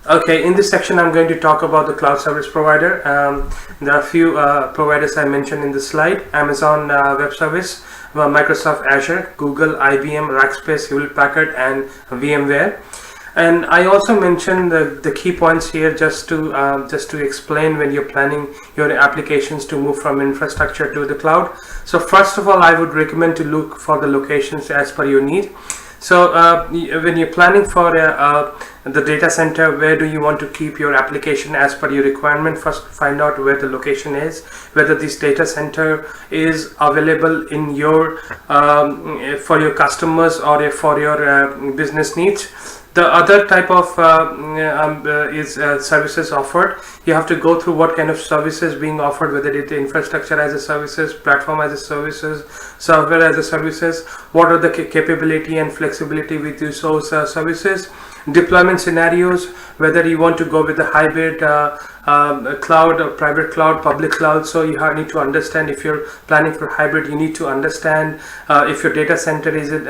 Okay, in this section I'm going to talk about the cloud service provider. There are a few providers I mentioned in the slide: Amazon Web Service, Microsoft Azure, Google, IBM, Rackspace, Hewlett Packard, and VMware. And I also mentioned the key points here just to explain when you're planning your applications to move from infrastructure to the cloud. So first of all, I would recommend to look for the locations as per your need. So when you're planning for the data center, where do you want to keep your application as per your requirement? First, find out where the location is, whether this data center is available in your for your customers or for your business needs. The other type of services offered. You have to go through what kind of services being offered, whether it's infrastructure as a services, platform as a services, software as a services. What are the capability and flexibility with those services? Deployment scenarios, whether you want to go with the hybrid cloud or private cloud, public cloud. So you need to understand, if you're planning for hybrid, you need to understand if your data center is in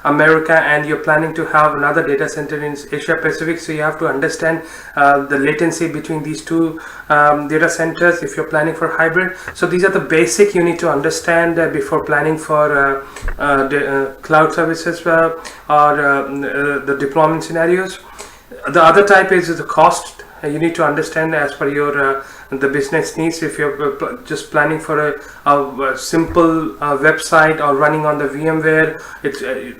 America and you're planning to have another data center in Asia Pacific. So you have to understand the latency between these two data centers if you're planning for hybrid. So these are the basic you need to understand before planning for cloud services or the deployment scenarios. The other type is the cost. You need to understand as per your the business needs. If you're just planning for a simple website or running on the VMware,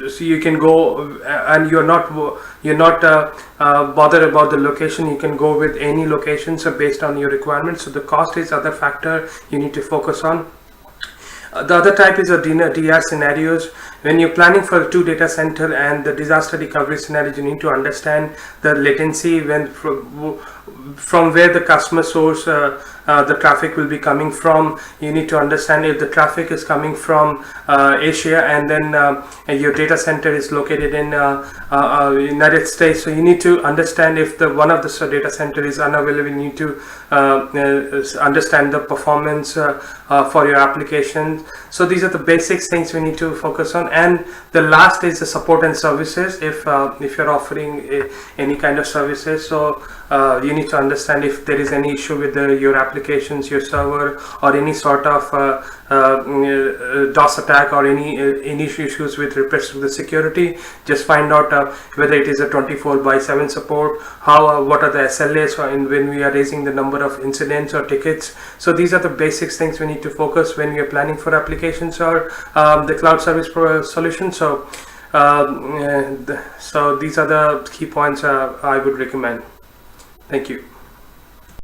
so you can go and you're not bothered about the location. You can go with any location, so based on your requirements. So the cost is other factor you need to focus on. The other type is a DR scenarios. When you're planning for a 2 data center and the disaster recovery scenario, you need to understand the latency from where the customer source the traffic will be coming from. You need to understand if the traffic is coming from Asia and then your data center is located in United States. So you need to understand if one of the data center is unavailable. You need to understand the performance for your application. So these are the basic things we need to focus on. And the last is the support and services. If you're offering any kind of services, so you need to understand if there is any issue with your applications, your server, or any sort of DOS attack or any issues with respect to the security. Just find out whether it is a 24/7 support, what are the SLAs when we are raising the number of incidents or tickets. So these are the basic things we need to focus when we are planning for applications or the cloud service solution. So these are the key points I would recommend. Thank you.